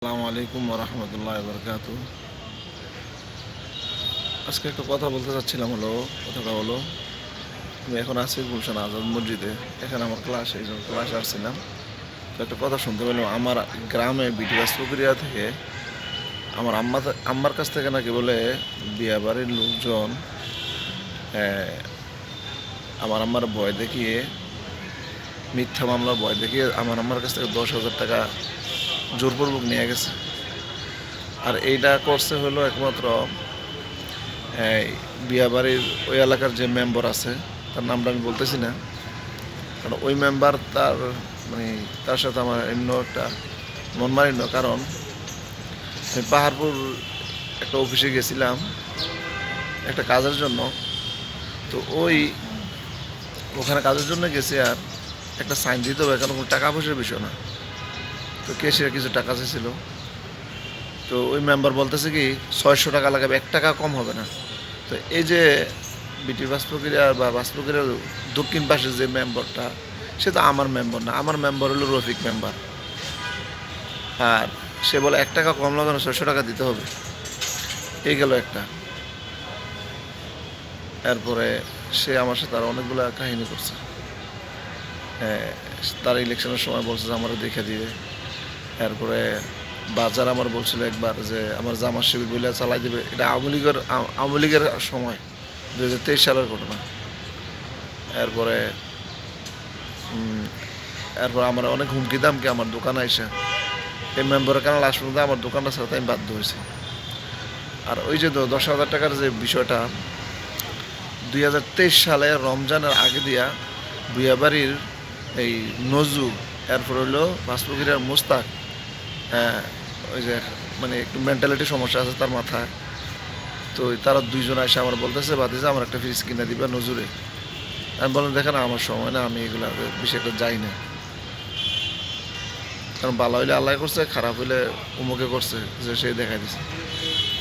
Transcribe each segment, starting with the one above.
আসসালামু আলাইকুম রহমতুল্লাহ বরকাত। আজকে একটা কথা বলতে চাচ্ছিলাম, কথাটা হলো আমি এখন আছি গুলশান আজাদ মসজিদে। এখানে আমার ক্লাস, এই জন্য ক্লাসে আসছিলাম। তো একটা কথা শুনতে পেলাম, আমার গ্রামে বিটিবাস প্রক্রিয়া থেকে আমার আম্মার কাছ থেকে নাকি বলে বিয়া বাড়ির লোকজন আমার আম্মার ভয় দেখিয়ে, মিথ্যা মামলার ভয় দেখিয়ে আমার আম্মার কাছ থেকে 10,000 টাকা জোরপূর্বক নিয়ে গেছে। আর এইটা করছে হলো একমাত্র বিয়াবাড়ির ওই এলাকার যে মেম্বার আছে, তার নামটা আমি বলতেছি না, কারণ ওই মেম্বার তার সাথে আমার এমন একটা মনমালিন্য। কারণ আমি পাহাড়পুর একটা অফিসে গেছিলাম একটা কাজের জন্য। তো ওখানে কাজের জন্য গেছি, আর একটা সাইন দিতে হবে, কারণ কোনো টাকা পয়সার বিষয় না। তো কেসিয়ার কিছু টাকা চেয়েছিল। তো ওই মেম্বার বলতেছে কি 600 টাকা লাগাবে, 1 টাকা কম হবে না। তো এই যে বিটি বাস প্রক্রিয়া বা বাস প্রক্রিয়ার দক্ষিণ পাশের যে মেম্বারটা, সে তো আমার মেম্বার না, আমার মেম্বার হলো রফিক মেম্বার। আর সে বলে 1 টাকা কম লাগানো, 600 টাকা দিতে হবে। এই গেল একটা। এরপরে সে আমার সাথে আরো অনেকগুলো কাহিনী করছে। হ্যাঁ, তার ইলেকশনের সময় বলছে যে আমারও দেখে দিবে। এরপরে বাজার আমার বলছিল একবার যে আমার জামার শিবির বলে চালাই দেবে। এটা আওয়ামী লীগের সময় 2023 সালের ঘটনা। এরপরে এরপর আমার অনেক হুমকি দামকে আমার দোকানে আইসা এই মেম্বারের কারণে লাস্ট পর্যন্ত আমার দোকানটা ছাড়াতে আমি বাধ্য হয়েছি। আর ওই যে 10,000 টাকার যে বিষয়টা, 2023 সালে রমজানের আগে দিয়া বিয়াবাড়ির এই নজু, এরপর হইলো বাসপুকুরিয়ার মুস্তাক, ওই যে একটু মেন্টালিটি সমস্যা আছে তার মাথায়। তো তারা দুইজন এসে আমার বলতেছে বাতিজা আমার একটা ফ্রিজ কিনে দিবে নজুরে। আমি বললাম দেখেন আমার সময় না, আমি এগুলো বেশি একটা যাই না। কারণ ভালো হইলে আল্লাহ করছে, খারাপ হইলে উমুকে করছে, যে সে দেখাই দিছে।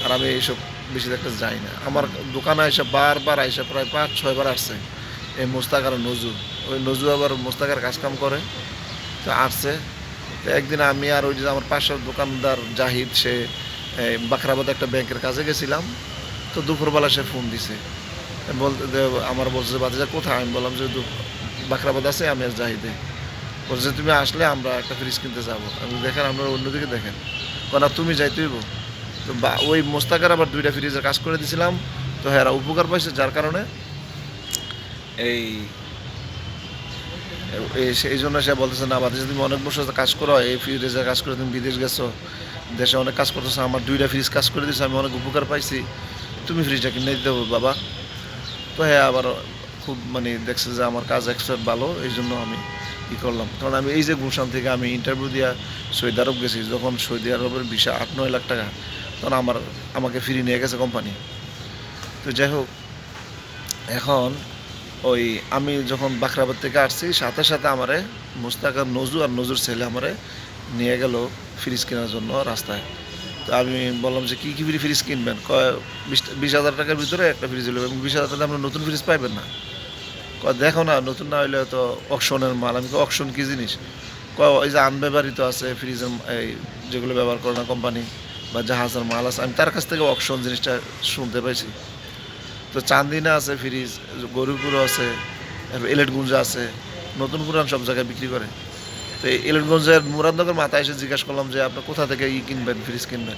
আর আমি এইসব বেশি একটা যাই না। আমার দোকানে এসে বারবার আইসা প্রায় 5-6 বার আসছে এই মোস্তাক আর নজু। ওই নজু আবার মোস্তাকের কাজকাম করে, তো আসছে। তো একদিন আমি আর ওই যে আমার পাশের দোকানদার জাহিদ, সে বাখরাবাদে একটা ব্যাংকের কাজে গেছিলাম। তো দুপুরবেলা সে ফোন দিছে, বলতে আমার বলছে যে বাতিজা কোথায়। আমি বললাম যে বাখরাবাদ আছে, আমি আর জাহিদে। বলছে তুমি আসলে আমরা একটা ফ্রিজ কিনতে যাবো। আমি দেখেন আপনারা অন্যদিকে দেখেন, কেন তুমি যাইতে হইব। তো ওই মোস্তাকের আবার 2টা ফ্রিজের কাজ করে দিয়েছিলাম। তো হ্যাঁ, উপকার পাইছে, যার কারণে এই সেই জন্য সে বলতেছে না বাতিজা তুমি অনেক বছর কাজ করো, এই ফ্রিজের কাজ করে তুমি বিদেশ গেছো, দেশে অনেক কাজ করতেছো, আমার 2টা ফ্রিজ কাজ করে দিয়েছো, আমি অনেক উপকার পাইছি, তুমি ফ্রিজটা কিনে দিতে হবে বাবা। তো হ্যাঁ, আবার খুব দেখছে যে আমার কাজ এক্সপার্ট ভালো, এই জন্য আমি করলাম। কারণ আমি এই যে গুলশান থেকে আমি ইন্টারভিউ দিয়া সৌদি আরব গেছি, যখন সৌদি আরবের ভিসা 8-9 লাখ টাকা, তখন আমাকে ফিরিয়ে নিয়ে গেছে কোম্পানি। তো যাই হোক, এখন ওই আমি যখন বাখরাবাদ থেকে আসছি, সাথে সাথে আমারে মুস্তাক আর নজু আর নজুর ছেলে আমারে নিয়ে গেল ফ্রিজ কেনার জন্য রাস্তায়। তো আমি বললাম যে কী ফ্রিজ কিনবেন, 20,000 টাকার ভিতরে একটা ফ্রিজ হলো, এবং 20,000 টাকা আমরা নতুন ফ্রিজ পাইবেন না। দেখো না, নতুন না হইলে তো অকশনের মাল। আমি অকশন কী জিনিস? এই যে আনব্যবহৃত আছে ফ্রিজের, এই যেগুলো ব্যবহার করে না কোম্পানি বা জাহাজের মাল আছে, আমি তার কাছ থেকে অকশন জিনিসটা শুনতে পাইছি। তো চান্দিনা আছে ফ্রিজ, গরুপুরও আছে, এলেটগুঞ্জা আছে, নতুন পুরান সব জায়গায় বিক্রি করে। তো এই এলেটগঞ্জের মুরাদনগর মাথায় এসে জিজ্ঞাসা করলাম যে আপনি কোথা থেকে কিনবেন, ফ্রিজ কিনবেন।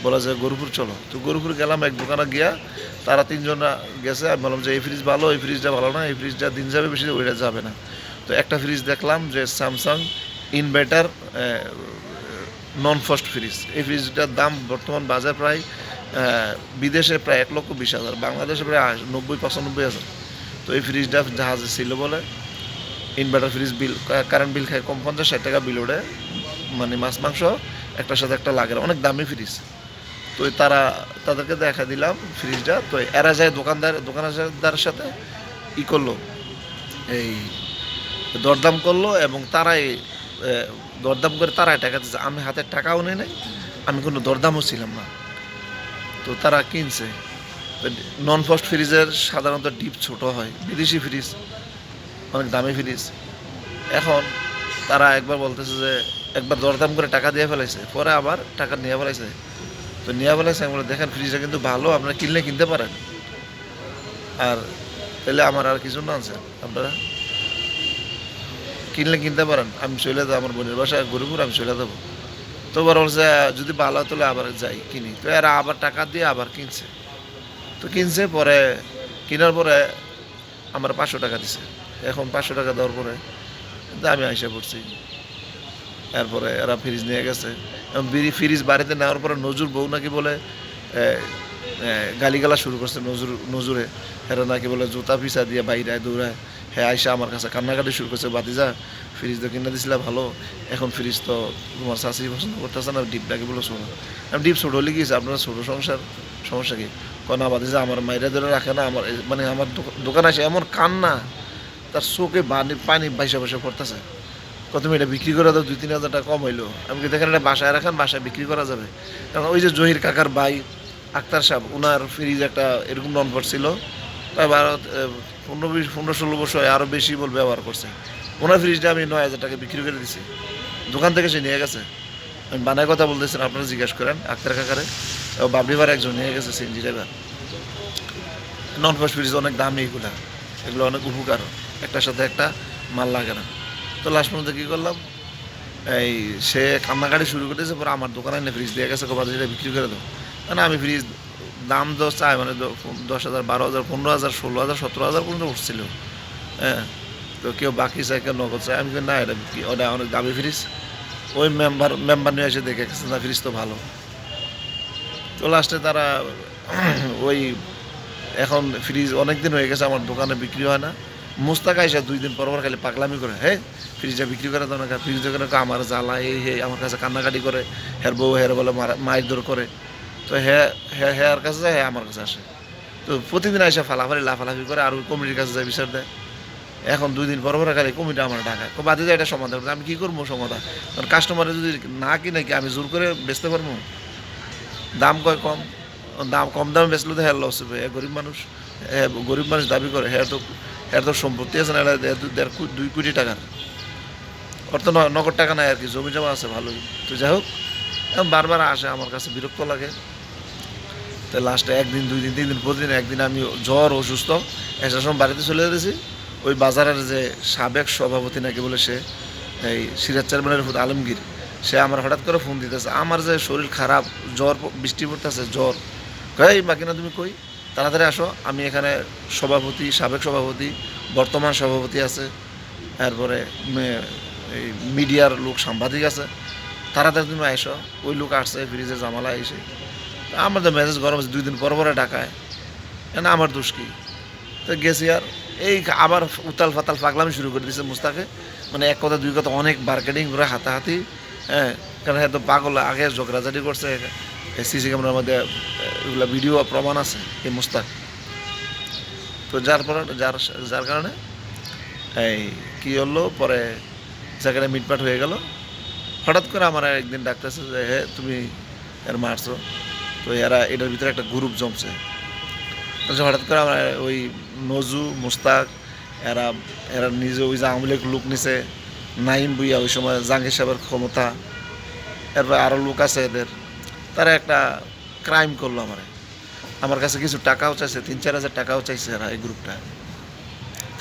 বলা যে গরুপুর চলো। তো গরুপুর গেলাম, এক দোকানে গিয়া তারা 3জন গেছে। আমি বললাম যে এই ফ্রিজ ভালো, এই ফ্রিজটা ভালো না, এই ফ্রিজটা দিন যাবে বেশি, ওইটা যাবে না। তো একটা ফ্রিজ দেখলাম যে স্যামসাং ইনভার্টার নন ফ্রস্ট ফ্রিজ। এই ফ্রিজটার দাম বর্তমান বাজার প্রায় বিদেশে প্রায় 1,20,000, বাংলাদেশে প্রায় 90-95,000। তো এই ফ্রিজটা জাহাজে ছিল বলে, ইনভার্টার ফ্রিজ বিল, কারেন্ট বিল খায় কম, 50-60 টাকা বিল ওঠে, মাছ মাংস একটার সাথে একটা লাগে, অনেক দামি ফ্রিজ। তো তাদেরকে দেখা দিলাম ফ্রিজটা। তো এরা যায় দোকানদারের সাথে করলো, এই দরদাম করলো, এবং তারাই দরদাম করে তারাই টাকা দিচ্ছে। আমি হাতে টাকাও নেই নাই, আমি কোনো দরদামও ছিলাম না। তো তারা কিনছে। নন ফ্রস্ট ফ্রিজের সাধারণত ডিপ ছোট হয়, বিদেশি ফ্রিজ অনেক দামি ফ্রিজ। এখন তারা একবার বলতেছে যে একবার দরদাম করে টাকা দিয়ে ফেলাইছে, পরে আবার টাকা নিয়ে ফেলাইছে। তো নিয়ে ফেলাইছে, আমি বলে দেখেন ফ্রিজটা কিন্তু ভালো, আপনারা কিনলে কিনতে পারেন, আর তাহলে আমার আর কিছু না আনছেন, আপনারা কিনলে কিনতে পারেন, আমি চলে যাবো আমার বোনের বাসায় গরিবপুর, আমি চলে যাবো। তো বড় বলছে যদি ভালো হয় তাহলে আবার যাই কিনি। তো এরা আবার টাকা দিয়ে আবার কিনছে। তো কিনছে, পরে কেনার পরে আমার 500 টাকা দিছে। এখন 500 টাকা দেওয়ার পরে আমি আইসা পড়ছি। এরপরে এরা ফ্রিজ নিয়ে গেছে, এবং ফ্রিজ বাড়িতে নেওয়ার পরে নজুর বউ নাকি বলে গালিগালা শুরু করছে নজুরে। এরা নাকি বলে জুতা পিছা দিয়ে বাইরে দৌড়ায়। হ্যাঁ আইসা আমার কাছে কান্নাকাটি শুরু করছে, বাতিজা ফ্রিজ তো কিনে দিছিলাম ভালো, এখন ফ্রিজ তো তোমার শাশি পছন্দ করতেছে না, ডিপ নাকি বলে ছোটো। আমি ডিপ ছোটো হলে গিয়েছি, আপনার ছোটো সংসার, সমস্যা কি? না বাতিজা আমার মাইরা ধরে রাখে না, আমার মানে আমার দোকান আসে এমন কান্না, তার চোখে পানি বাইসা বাইসা পড়তেছে। তুমি এটা বিক্রি করে দাও, 2-3 হাজার টাকা কম হইলো। আমি কি দেখেন এটা বাসায় রাখেন, বাসায় বিক্রি করা যাবে। কারণ ওই যে জহির কাকার ভাই আক্তার সাহেব, ওনার ফ্রিজ একটা এরকম নম্বর ছিল, তাই 15-16 বছর আরও বেশি বল ব্যবহার করছে। ওনার ফ্রিজটা আমি 9,000 টাকা বিক্রি করে দিছি, দোকান থেকে সে নিয়ে গেছে। আমি বানায় কথা বলতেছেন, আপনারা জিজ্ঞেস করেন আক্তার কাকারে। বাবলিবার একজন নিয়ে গেছে, সিএনজি ড্রাইভার। নন ফাস্ট ফ্রিজ অনেক দামি, এগুলো অনেক উপকার, একটার সাথে একটা মাল লাগে না। তো লাস্ট পর্যন্ত কী করলাম, এই সে কান্নাকাটি শুরু করে দিয়েছে, পরে আমার দোকানে এনে ফ্রিজ দিয়ে গেছে, বাজারে যেটা বিক্রি করে দেবো। মানে আমি ফ্রিজ দাম তো চাই, মানে 10,000, 12,000, 15,000, 16,000, 17,000 পর্যন্ত উঠছিল। হ্যাঁ, তো কেউ বাকি চাই, কেউ নগদ চাই। আমি না, এটা ওটা অনেক দামি ফ্রিজ। ওই মেম্বার নিয়ে এসে দেখে গেছে না ফ্রিজ তো ভালো। তো লাস্টে তারা ওই এখন ফ্রিজ অনেক দিন হয়ে গেছে আমার দোকানে বিক্রি হয় না। মুস্তাক আইসা 2 দিন পর খালি পাগলামি করে, হ্যাঁ ফ্রিজটা বিক্রি করে দাও না, ফ্রিজ দোকানে আমার জ্বালা এই হে, আমার কাছে কান্নাকাটি করে, হের বউ হের বলে মারধর করে। তো হ্যার কাছে যায়, হ্যাঁ আমার কাছে আসে। তো প্রতিদিন আইসা লাফালাফি করে, আর ওই কমিটির কাছে যায় বিচার দেয়। এখন 2 দিন পর খালি কমিটি আমার ডাকায়, বাদে যায় এটা সমাধান। আমি কী করবো সমাধান? কারণ কাস্টমারে যদি না কিনে কি আমি জোর করে বেচতে পারবো? দাম কয় কম, কম দামে বেচলে তো হ্যাঁ লস হবে। গরিব মানুষ, গরিব মানুষ দাবি করে, হ্যাঁ তো সম্পত্তি আছে না, 2 কোটি টাকার, ওর তো নগদ টাকা নাই আর কি, জমি জমা আছে ভালোই। তো যাই হোক, বারবার আসে আমার কাছে, বিরক্ত লাগে। তো লাস্টে 1 দিন 2 দিন 3 দিন প্রতিদিন, একদিন আমি জ্বর অসুস্থ, একটা সময় বাড়িতে চলে যেতেছি। ওই বাজারের যে সাবেক সভাপতি নাকি বলে সে, এই সিরাজ চেয়ারম্যানের আলমগীর, সে আমার হঠাৎ করে ফোন দিতেছে, আমার যে শরীর খারাপ, জ্বর, বৃষ্টি পড়তেছে, জ্বর। এই মাকিনা তুমি কই, তাড়াতাড়ি আসো, আমি এখানে সভাপতি, সাবেক সভাপতি, বর্তমান সভাপতি আছে, তারপরে এই মিডিয়ার লোক, সাংবাদিক আছে, তাড়াতাড়ি তুমি আইসো। ওই লোক আসছে, ফ্রিজের জামালা এসে আমার তো মেসেজ গরম আছে, 2 দিন পর পরে ডাকায়, না আমার দোষ কি? তো গেছি, আর এই আবার উতাল ফাতাল পাগলামি শুরু করে দিয়েছে মুস্তাকে। মানে এক কথা 2 কথা অনেক মার্কেটিং করে, হাতাহাতি। হ্যাঁ, কারণ হ্যাঁ তো পাগল, আগে ঝগড়াঝাটি করছে, সিসি ক্যামেরার মধ্যে এগুলো ভিডিও প্রমাণ আছে এই মুস্তাক। তো যার কারণে এই কী হলো, পরে জায়গাটা মিটমাট হয়ে গেল। হঠাৎ করে আমার একদিন ডাকতেছে যে হ্যাঁ তুমি এর মারছো। তো এরা এটার ভিতরে একটা গ্রুপ জমছে। হঠাৎ করে আমার ওই নজু, মুস্তাক, এরা এরা নিজে ওই যে আওয়ামী লীগ লোক নিছে, নাইম বুইয়া, ওই সময় জাহাঙ্গীর সাহেবের ক্ষমতা, এরপর আরও লোক আছে এদের, তারা একটা ক্রাইম করলো আমার কাছে কিছু টাকাও চাইছে, 3-4 হাজার টাকাও চাইছে এরা, এই গ্রুপটা।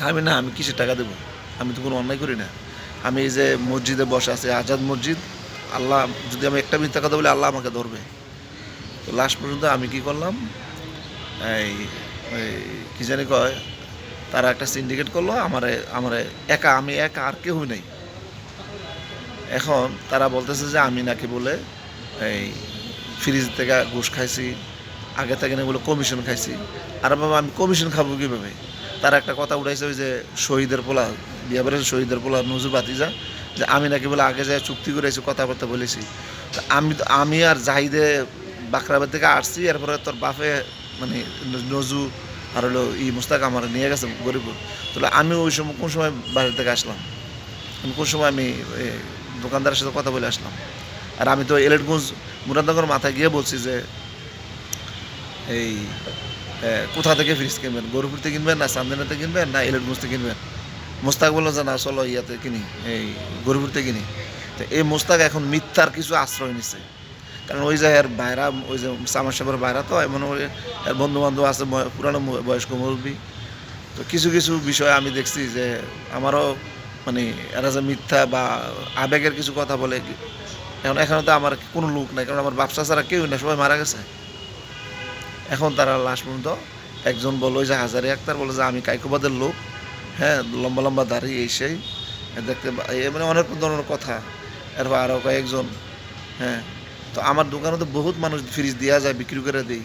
আমি না, আমি কিসের টাকা দেবো? আমি তো কোনো অন্যায় করি না। আমি এই যে মসজিদে বসে আছি, আজাদ মসজিদ, আল্লাহ যদি আমি একটা মিথ্যা কথা বলি, আল্লাহ আমাকে ধরবে। তো লাস্ট পর্যন্ত আমি কি করলাম, এই কী জানি কয়, তারা একটা সিন্ডিকেট করলো আমারে একা, আমি একা, আর কেউ নেই। এখন তারা বলতেছে যে আমি নাকি বলে এই ফ্রিজ থেকে ঘুষ খাইছি, আগে থেকে নাকি বলে কমিশন খাইছি। আর বাবা আমি কমিশন খাবো কীভাবে? তারা একটা কথা উঠাইছে, ওই যে শহীদের পোলা, বিয়াবারের শহীদের পোলা নজু বাতিজা, যে আমি নাকি বলে আগে যায় চুক্তি করেছি, কথাবার্তা বলেছি। আমি আর জাহিদে বাকরাবাদ থেকে আসছি, এরপরে তোর বাপে মানে নজু আর হলো মুস্তাক আমার নিয়ে গেছে গরিবপুর। তাহলে আমি ওই সময় কোন সময় বাড়ি থেকে আসলাম? আমি কোন সময় আমি দোকানদারের সাথে কথা বলে আসলাম? আর আমি তো এলেটগঞ্জ মুরাদনগর মাথায় গিয়ে বলছি যে এই কোথা থেকে ফ্রিজ কিনবেন, গরুপুর থেকে কিনবেন, না চান্দিনাতে কিনবেন, না এলেটগঞ্জ থেকে কিনবেন? মুস্তাক বললো যে না চলো ইয়াতে কিনি, এই গরুপুর থেকে কিনি। তো এই মোস্তাক এখন মিথ্যার কিছু আশ্রয় নিছে, কারণ ওই যে এর বাইরা, ওই যে সামার সাহেবের বাইরা তো এমন এর বন্ধু বান্ধব আছে পুরানো বয়স্ক মুরব্বী। তো কিছু কিছু বিষয় আমি দেখছি যে আমারও মানে এরা যে মিথ্যা বা আবেগের কিছু কথা বলে, এখন এখানে তো আমার কোনো লোক নাই, কারণ আমার ব্যবসা ছাড়া কেউ না, সবাই মারা গেছে। এখন তারা লাস্ট পর্যন্ত একজন বললো ওই যে হাজারি আক্তার বলে যে আমি কাইকোবাদের লোক, হ্যাঁ লম্বা লম্বা দাড়ি এই সেই দেখতে মানে অনেক ধরনের কথা। এরপর আরও কয়েকজন, হ্যাঁ। তো আমার দোকানে তো বহুত মানুষ ফ্রিজ দেওয়া যায়, বিক্রি করে দিই,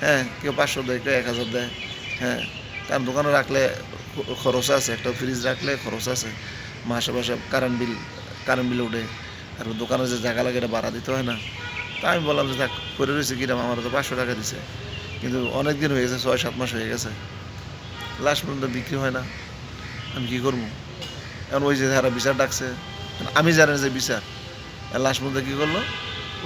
হ্যাঁ, কেউ 500 দেয়, কেউ 1000 দেয়, হ্যাঁ। কারণ দোকানে রাখলে খরচ আছে, একটা ফ্রিজ রাখলে খরচ আছে, মাসে মাসে কারেন্ট বিল উঠে, আর দোকানে যে জায়গা লাগে এটা ভাড়া দিতে হয় না। তা আমি বললাম যে থাক, করে রয়েছে কিরাম, আমার তো 500 টাকা দিছে, কিন্তু অনেক দিন হয়ে গেছে, 6-7 মাস হয়ে গেছে, লাস্ট পর্যন্ত বিক্রি হয় না। আমি কী করবো? এখন ওই যে যারা বিচার ডাকছে, আমি জানি যে বিচার, লাস্ট পর্যন্ত কী করলো,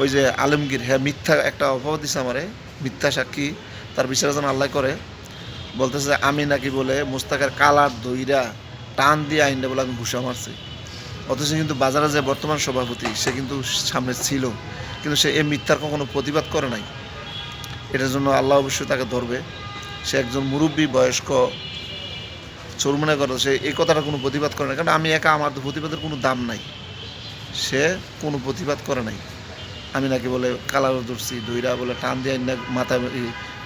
ওই যে আলমগীর, হ্যাঁ মিথ্যা একটা অপবাদ দিছে আমারে, মিথ্যা সাক্ষী, তার বিচার যেন আল্লাহ করে। বলতেছে যে আমি নাকি বলে মোস্তাকের কালার দইরা টান দিয়ে আইনটা বলে আমি ঘুষা মারছি, অথচ কিন্তু বাজারে যে বর্তমান সভাপতি সে কিন্তু সামনে ছিল, কিন্তু সে এই মিথ্যার কখনো প্রতিবাদ করে নাই। এটার জন্য আল্লাহ অবশ্যই তাকে ধরবে। সে একজন মুরব্বী বয়স্ক চোরমনে করে, সে এই কথাটা কোনো প্রতিবাদ করে না, কারণ আমি একা, আমার তো প্রতিবাদের কোনো দাম নাই। সে কোনো প্রতিবাদ করে নাই। আমি নাকি বলে কালার ধরছি, দইরা বলে টান দিয়ে না মাথা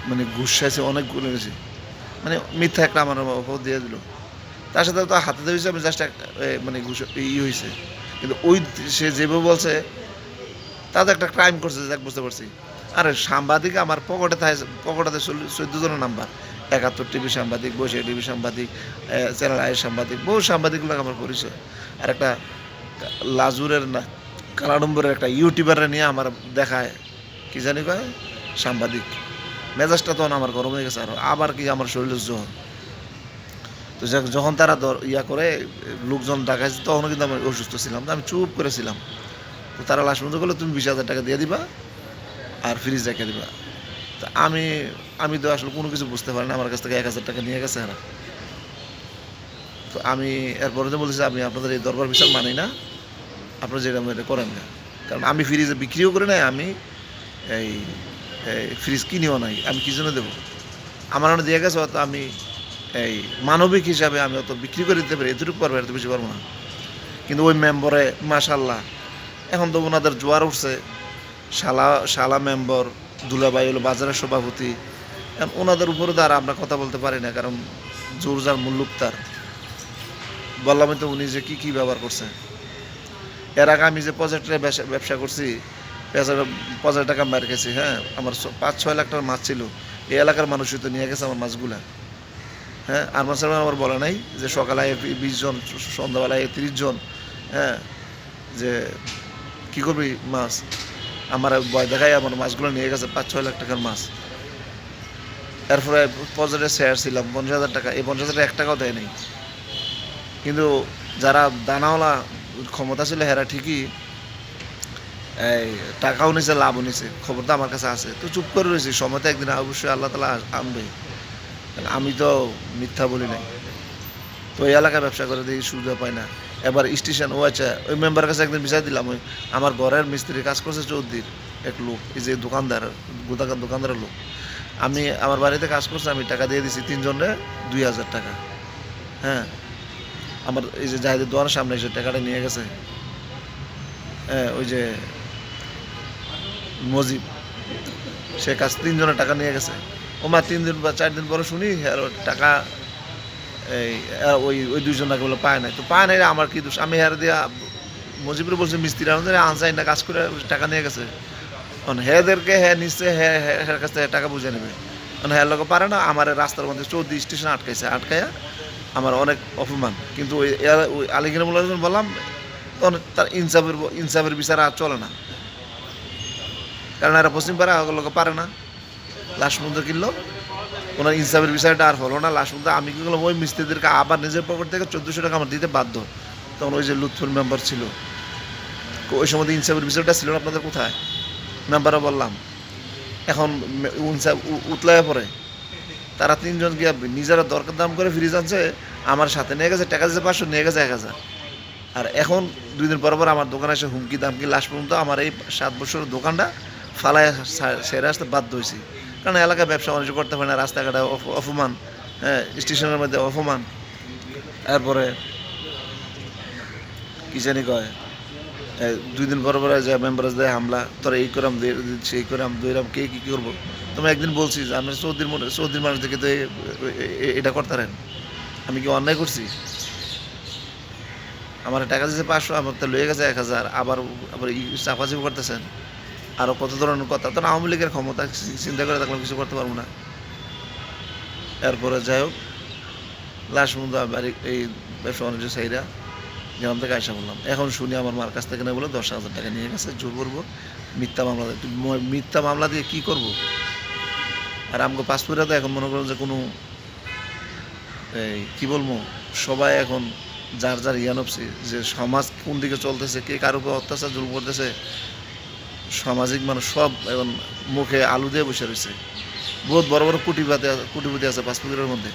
মানে ঘুষাইছে, অনেক গুলো গেছে, মানে মিথ্যা একটা আমার অপবাদ দিয়ে দিল। তার সাথে তো হাতে ধরেছে, আমি জাস্ট মানে হয়েছে, কিন্তু ওই সে যেভাবে বলছে তাতে একটা ক্রাইম করছে, যাক বুঝতে পারছি। আরে সাংবাদিক আমার পকেটাতে 14 জনের নাম্বার, 71 টিভি সাংবাদিক, 62 টিভি সাংবাদিক, চ্যানেল আয়ের সাংবাদিক, বহু সাংবাদিকগুলো আমার পরিচয়। আর একটা লাজুরের না কালাডম্বরের একটা ইউটিউবারে নিয়ে আমার দেখায়, কি জানি কয় সাংবাদিক। মেজাজটা তখন আমার গরম হয়ে গেছে, আবার কি আমার শরীরের জ্বর। তো যখন তারা ইয়া করে লোকজন ডাকাইছে, তখনও কিন্তু আমি অসুস্থ ছিলাম, তো আমি চুপ করেছিলাম। তো তারা লাস্ট পর্যন্ত করলো তুমি 20,000 টাকা দিয়ে দিবা আর ফ্রিজ রেখে দিবা। তো আমি তো আসলে কোনো কিছু বুঝতে পারি না, আমার কাছ থেকে 1,000 টাকা নিয়ে গেছে এরা। তো আমি এরপরে তো বলতেছি আমি আপনাদের এই দরবার বিচার মানি না, আপনারা যেটা এটা করেন না, কারণ আমি ফ্রিজে বিক্রিও করি নাই, আমি এই ফ্রিজ কিনিও নাই, আমি কি জন্য দেবো? আমার অনেক দিয়ে গেছে, অত আমি এই মানবিক হিসাবে আমি অত বিক্রি করে দিতে পারি, এতটুকু পারবো, এত বেশি পারবো না। কিন্তু ওই মেম্বরে মাশাল্লাহ, এখন তো ওনাদের জোয়ার উঠছে, শালা মেম্বর, দুলাভাই হলো বাজারের সভাপতি, এখন ওনাদের উপরে তো আর আমরা কথা বলতে পারি না, কারণ জোর যার মুল্লুক তার। বললামই তো উনি যে কী ব্যবহার করছে। এর আগে আমি যে প্রজেক্টে ব্যবসা করছি, 5,000 টাকা মার খেয়েছি, হ্যাঁ, আমার 5-6 লাখ টাকার মাছ ছিল, এই এলাকার মানুষই তো নিয়ে গেছে আমার মাছগুলা, হ্যাঁ। আর মাছের আমার বলে নাই যে সকালে 20 জন, সন্ধ্যাবেলায় 30 জন, হ্যাঁ, যে কী করবি মাছ, আমার ভয় দেখায় আমার মাছগুলো নিয়ে গেছে 5-6 লাখ টাকার মাছ। এরপরে প্রজেক্টে শেয়ার ছিলাম 50,000 টাকা, এই 50,000 1 টাকাও দেয় নাই। কিন্তু যারা দানাওয়ালা ক্ষমতা ছিল হেরা ঠিকই এই টাকাও নিছে, লাভও নিছে, খবর তো আমার কাছে আছে। তো চুপ করে রয়েছি, সময় তো একদিন অবশ্যই আল্লাহ তাআলা আনবে, আমি তো মিথ্যা বলি নাই। তো এই এলাকায় ব্যবসা করে দেখি সুবিধা পাই না। এবার স্টেশন, ও আচ্ছা, ওই মেম্বারের কাছে একদিন বিচার দিলাম, ওই আমার ঘরের মিস্ত্রি কাজ করছে চৌধুরীর এক লোক, এই যে দোকানদারের লোক, আমি আমার বাড়িতে কাজ করছে, আমি টাকা দিয়ে দিছি 3 জনে 2,000 টাকা, হ্যাঁ। আমার এই যে জাহিদের দোকানের সামনে এসে টাকাটা নিয়ে গেছে, হ্যাঁ, ওই যে মজিব, সে কাজ 3 জনের টাকা নিয়ে গেছে। ও মা 3 দিন বা 4 দিন পরে শুনি টাকা এই ওই 2 জন নাকি বলে পায় নাই। তো পায় নাই, আমার কি দোষ? আমি হের দিয়া মজিবরে বলছি মিস্ত্রি আনসাই না, কাজ করে টাকা নিয়ে গেছে। হেদেরকে নিশ্চয় হের কাছ থেকে টাকা বুঝে নেবে, হের লোক পারে না। আমার রাস্তার মধ্যে 14 স্টেশন আটকাইয়া আমার অনেক অপমান। কিন্তু ওই আলিগির মোল্লা বললাম, তখন তার ইনসাফের বিচার আর চলে না, কারণ এরা পশ্চিম পাড়া লোক পারে না। লাস্ট পর্যন্ত কিনলো, ওনার ইনসাফের বিষয়টা আর হলো না। লাস্ট পর্যন্ত আমি কি করলাম, ওই মিস্ত্রিদেরকে আবার নিজের পকেট থেকে 1,400 টাকা আমার দিতে বাধ্য। তখন ওই যে লুৎফুল মেম্বার ছিল, ওই সময় ইনসাফের বিষয়টা ছিল না আপনাদের কোথায়, মেম্বারও বললাম। এখন ইনসাফ উতলায় পড়ে, তারা 3 জন গিয়ে নিজেরা দরকার দাম করে ফ্রিজ আনছে, আমার সাথে নিয়ে গেছে, টাকা দিয়েছে 500, নিয়ে গেছে 1,000। আর এখন 2 দিন পর আমার দোকানে এসে হুমকি দামকি লাস্ট পর্যন্ত আমার এই 7 বছরের দোকানটা ফালায় ছেড়ে আসতে বাধ্য হয়েছি। কারণ এলাকায় ব্যবসা বাণিজ্য করতে পারে না, রাস্তাঘাটে অপমান, হ্যাঁ, স্টেশনের মধ্যে অপমান, তারপরে কি জানি কয় 2 দিন পর যে মেম্বার দেয় হামলা, তোরা এই করাম সেই করাম দইরাম, কে কী করবো। তুমি একদিন বলছি যে আপনার চৌধুরীর মানুষদেরকে তো এটা করতারেন, আমি কি অন্যায় করছি? আমার টাকা দিয়েছে 500, আমার তো লয়ে গেছে 1000, আবার আবার চাপাচাপি করতেছেন। আরও কত ধরনের কথা, তো আওয়ামী লীগের ক্ষমতা চিন্তা করে থাকলাম কিছু করতে পারবো না। এরপরে যাই হোক লাস্ট পর্যন্ত বাড়ি এই ব্যবসা বাণিজ্য সাইরা গ্রাম থেকে আইসা বললাম। এখন শুনি আমার মার কাছ থেকে না বলে 10,000 টাকা নিয়ে গেছে, জোর করবো মিথ্যা মামলা দিয়ে। মিথ্যা মামলা দিয়ে কী করবো? আর আমাকে পাসপোর্টে তো এখন মনে করুন যে কোনো এই কী বলবো, সবাই এখন যার যার নপছে যে সমাজ কোন দিকে চলতেছে, কে কারো উপর অত্যাচার জুলুম করতেছে, সামাজিক মানুষ সব এখন মুখে আলু দিয়ে বসে রয়েছে। বহুত বড় বড় কোটিপতি আছে পাসপোর্টের মধ্যে,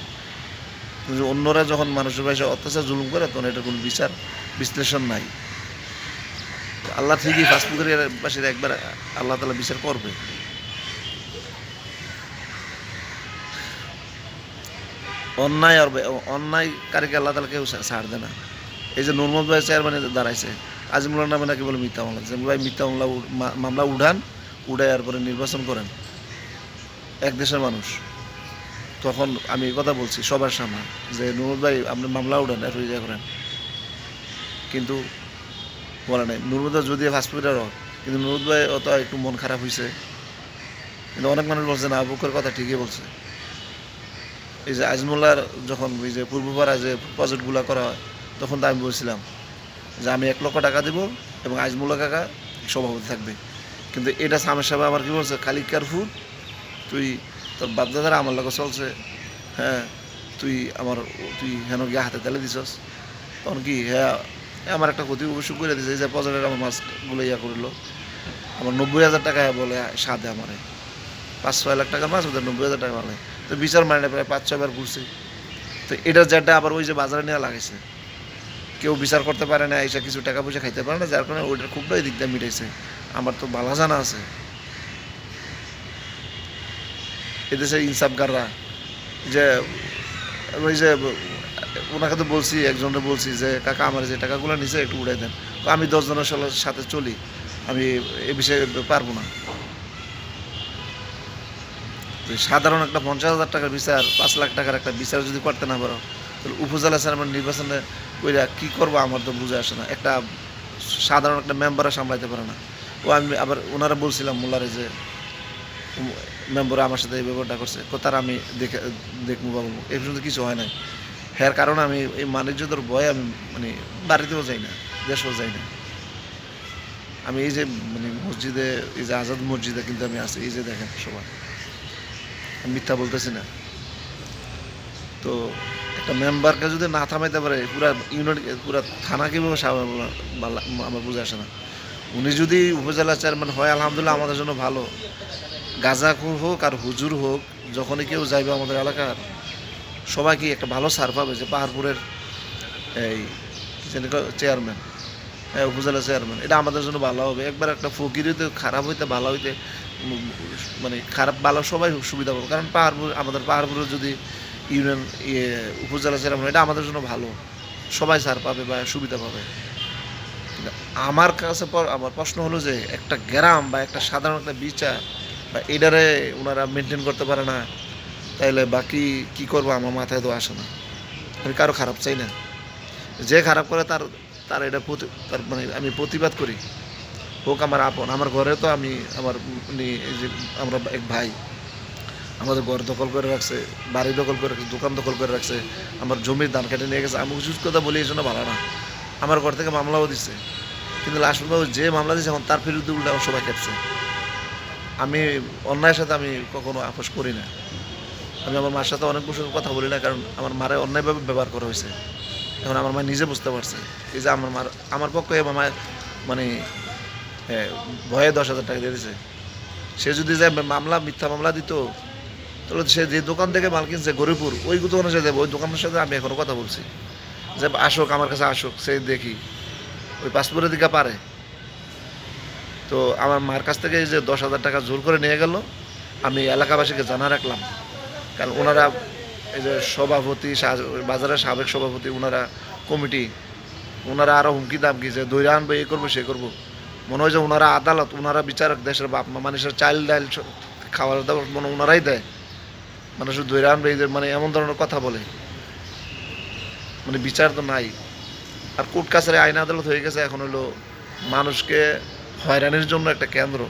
কিন্তু অন্যরা যখন মানুষের ভাষায় অত্যাচার জুলুম করে তখন এটা কোনো বিচার বিশ্লেষণ নাই। আল্লাহ ঠিকই পাসপোর্টের পাশের একবার আল্লাহ তাআলা বিচার করবে। অন্যায়কারীকে আল্লাহ তাআলা কেউ ছাড় দেয় না। এই যে নুরমত ভাই চেয়ারম্যানে দাঁড়াইছে, আজিমুল্লাহ নামে নাকি বলে মিথ্যা মামলা, যে ভাই মিথ্যা মামলা উঠায় এরপরে নির্বাচন করেন এক দেশের মানুষ। তখন আমি এই কথা বলছি সবার সামনে যে নুরমত ভাই আপনি মামলা উঠান, এর ইয়ে করেন, কিন্তু বলে নাই। নুরমত ভাই যদিও পাসপোর্টের হোক, কিন্তু নুরমত ভাই অত একটু মন খারাপ হয়েছে। কিন্তু অনেক মানুষ বলছে না, আবুকের কথা ঠিকই বলছে। এই যে আজমুল্লার যখন ওই যে পূর্বপাড়ায় যে প্রজেক্টগুলো করা হয়, তখন তো আমি বলছিলাম যে আমি 1 লক্ষ টাকা দেবো এবং আজমুল্লা কাকা সভাপতি থাকবে। কিন্তু এটা সামের সাহেব আমার কী বলছে, খালি কারফুর তুই তোর বাপদাদারা আমার লোক চলছে, হ্যাঁ তুই হেন গিয়ে হাতে তেলে দিছস। তখন কি হ্যাঁ আমার একটা ক্ষতি অবশ্যই করে দিয়েছে, এই যে প্রজেক্টের আমার মাছগুলো করলো, আমার 90,000 টাকা বলে সাথে আমার 5-6 লাখ টাকার মাছ, ওদের 90,000 টাকা মানে। তো বিচার মানে প্রায় 5-6 বার ঘুরছে। তো এটার যেটা আবার ওই যে বাজারে নেওয়া লাগাইছে, কেউ বিচার করতে পারে না, এসে কিছু টাকা পয়সা খাইতে পারে না, যার কারণে ওইটার খুবটাই দিক দিয়ে মিটাইছে। আমার তো ভালো জানা আছে এদেশে ইনসাফগাররা, যে ওই যে ওনাকে তো বলছি, একজনকে বলছি যে কাকা আমার যে টাকাগুলো নিচে একটু উড়াই দেন। তো আমি 10 জনের সাথে চলি, আমি এ বিষয়ে পারবো না। সাধারণ একটা 50,000 টাকার বিচার, 5 লাখ টাকার একটা বিচার যদি করতে না পারো, তাহলে উপজেলা চেয়ারম্যান নির্বাচনে কইরা কী করবো আমার তো বুঝে আসে না। একটা সাধারণ একটা মেম্বাররা সামলাইতে পারে না। আমি আবার ওনারা বলছিলাম মোল্লারে যে মেম্বার আমার সাথে এই ব্যাপারটা করছে, তার আমি দেখবো বা বলবো, এই পর্যন্ত কিছু হয় না। হ্যাঁ কারণ আমি এই মানিকজোর ভয়ে আমি মানে বাড়িতেও যাই না, দেশেও যাই না। আমি এই যে মানে মসজিদে, এই যে আজাদ মসজিদে কিন্তু আমি আছি, এই যে দেখেন সবাই, মিথ্যা বলতেছি না। তো একটা মেম্বারকে যদি না থামাইতে পারে, পুরা ইউনিট পুরা থানা কীভাবে আমার বুঝে আসে না। উনি যদি উপজেলা চেয়ারম্যান হয় আলহামদুলিল্লাহ আমাদের জন্য ভালো। গাঁজাখোর হোক আর হুজুর হোক, যখনই কেউ যাইবে আমাদের এলাকার, সবাই কি একটা ভালো সার পাবে যে পাহাড়পুরের এই চেয়ারম্যান, হ্যাঁ উপজেলা চেয়ারম্যান, এটা আমাদের জন্য ভালো হবে। একবার একটা ফকির হইতে খারাপ হইতে ভালো হইতে মানে খারাপ ভালো সবাই সুবিধা পাবে। কারণ পাহাড়পুর, আমাদের পাহাড়পুরের যদি ইউনিয়ন উপজেলা চেয়ারম্যান, এটা আমাদের জন্য ভালো, সবাই সার পাবে বা সুবিধা পাবে। কিন্তু আমার কাছে আমার প্রশ্ন হলো যে একটা গ্রাম বা একটা সাধারণ একটা বিচার বা এটারে ওনারা মেনটেন করতে পারে না, তাইলে বাকি কি করবো আমার মাথায় তো আসে না। আমি কারো খারাপ চাই না, যে খারাপ করে তার এটা তার মানে আমি প্রতিবাদ করি, হোক আমার আপন। আমার ঘরে তো আমি আমার এই যে আমরা এক ভাই আমাদের ঘর দখল করে রাখছে, বাড়ি দখল করে রাখছে, দোকান দখল করে রাখছে, আমার জমির ধান কেটে নিয়ে গেছে। আমি উচিত কথা বলি এই জন্য ভালো না, আমার ঘর থেকে মামলাও দিচ্ছে, কিন্তু লাস্ট পর্যন্ত যে মামলা দিচ্ছে এখন তার বিরুদ্ধে উল্টা সবাই খেপছে। আমি অন্যায়ের সাথে আমি কখনো আপোষ করি না। আমি আমার মার সাথে অনেক বছর কথা বলি না, কারণ আমার মারে অন্যায়ভাবে ব্যবহার করা হয়েছে। এখন আমার মা নিজে বুঝতে পারছে এই যে আমার পক্ষে আমার মানে ভয়ে 10,000 টাকা দিয়ে দিয়েছে। সে যদি যে মিথ্যা মামলা দিত, তাহলে সে যে দোকান থেকে মাল কিনছে গরিপুর, ওই দোকানের সাথে ওই দোকানের সাথে আমি এখনো কথা বলছি যে আসুক আমার কাছে আসুক, সে দেখি ওই পাসপোর্টের দিকে পারে। তো আমার মার কাছ থেকে এই যে 10,000 টাকা জোর করে নিয়ে গেল, আমি এলাকাবাসীকে জানা রাখলাম। কারণ ওনারা এই যে সভাপতি, বাজারের সাবেক সভাপতি, ওনারা কমিটি, ওনারা আরও হুমকি দামকি যে দৈরা আনবো, এই করবো সে করবো। মনে হয় যে ওনারা আদালত, ওনারা বিচারক, দেশের বাপ মা, মানুষের চাইল ডাইল খাবার দাবার মনে ওনারাই দেয়, মানুষের দৈরা আনবে এই যে মানে এমন ধরনের কথা বলে, মানে বিচার তো নাই। আর কোর্ট কাছারি আইন আদালত হয়ে গেছে, এখন হলো মানুষকে হয়রানির জন্য একটা কেন্দ্র,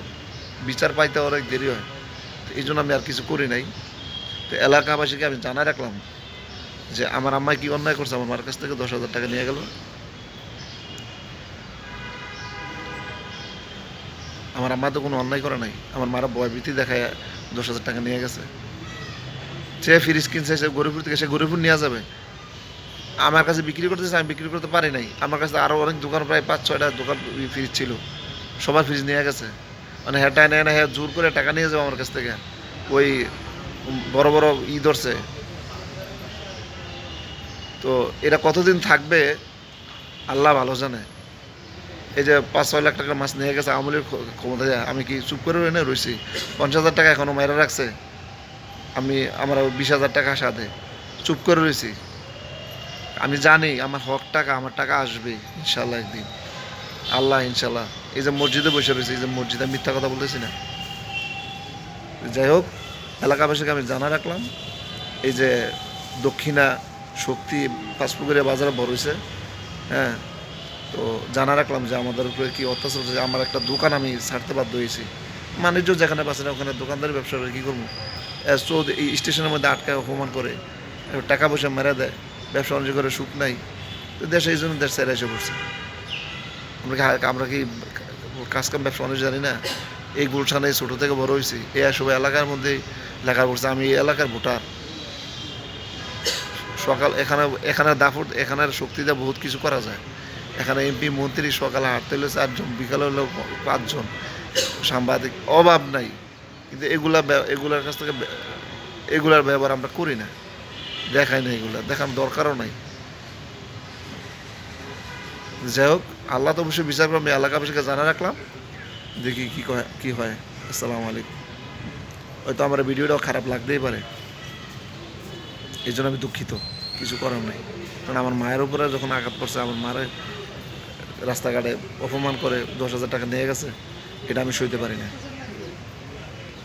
বিচার পাইতে অনেক দেরি হয়। তো এই জন্য আমি আর কিছু করি নাই। তো এলাকাবাসীকে আমি জানাই রাখলাম যে আমার আম্মাই কি অন্যায় করছে, আমার মার কাছ থেকে 10,000 টাকা নিয়ে গেল। আমার আম্মা তো কোনো অন্যায় করে নাই, আমার মারা ভয়ভীতি দেখায় 10,000 টাকা নিয়ে গেছে। সে ফ্রিজ কিনছে, সে গরিবপুর থেকে, সে গরিবপুর নিয়ে যাবে। আমার কাছে বিক্রি করতেছে, আমি বিক্রি করতে পারি নাই। আমার কাছে আরও অনেক দোকান, প্রায় 5-6টা দোকান ফ্রিজ ছিল, সবার ফ্রিজ নিয়ে গেছে। মানে হ্যাঁ নেয় না, হ্যাঁ জোর করে টাকা নিয়ে যাবো আমার কাছ থেকে। ওই বড় বড় ধরছে। তো এরা কতদিন থাকবে আল্লাহ ভালো জানে। এই যে 5-6 লাখ টাকার মাছ নিয়ে গেছে আমলের ক্ষমতা, আমি কি চুপ করে এনে রয়েছি? 50,000 টাকা এখনও মেরে রাখছে, আমি আমার 20,000 টাকা সাথে চুপ করে রয়েছি। আমি জানি আমার হক টাকা, আমার টাকা আসবে ইনশাল্লাহ একদিন, আল্লাহ ইনশাল্লাহ। এই যে মসজিদে বসে রয়েছে, এই যে মসজিদে মিথ্যা কথা বলতেছি না। যাই হোক, এলাকাবাসীকে আমি জানা রাখলাম এই যে দক্ষিণা শক্তি পাঁচপুকুরিয়া বাজারে বড় হয়েছে, হ্যাঁ। তো জানা রাখলাম যে আমাদের উপরে কী অত্যাচার হচ্ছে। আমার একটা দোকান আমি ছাড়তে বাধ্য হয়েছি, বাণিজ্য যেখানে পাচ্ছে না ওখানে দোকানদারি ব্যবসা করে কী করবো। চৌধ এই স্টেশনের মধ্যে আটকায় অপমান করে, টাকা পয়সা মেরে দেয়, ব্যবসা বাণিজ্য করে সুখ নাই। তো দেশে এই জন্য দেশ ছেড়ে এসে পড়ছে। আমরা কি কাজ কাম ব্যবসা বাণিজ্য জানি না? এই গুলশানে ছোটো থেকে বড় হয়েছি, এই সব এলাকার মধ্যে লেখা পড়ছে। আমি এই এলাকার ভোটার। সকাল এখানে দাফট, এখানের শক্তিতে বহুত কিছু করা যায়। এখানে এমপি মন্ত্রী সকালে হাঁটতে হলে 4 জন, বিকালে হলেও 5 জন, সাংবাদিক, অভাব নাই। কিন্তু এগুলার কাছ থেকে এগুলার ব্যবহার আমরা করি না, দেখাই না, এগুলা দেখার দরকারও নাই। যাই হোক, আল্লাহ তো অবশ্যই বিচার করবে। আমি এলাকাবাসীকে জানা রাখলাম, দেখি কি হয়। আসসালামু আলাইকুম। হয়তো আমার ভিডিওটাও খারাপ লাগতেই পারে, এই জন্য আমি দুঃখিত, কিছু করার নাই। কারণ আমার মায়ের উপরে যখন আঘাত করছে, আমার মায়ের রাস্তাঘাটে অপমান করে 10,000 টাকা নিয়ে গেছে, এটা আমি সইতে পারি না।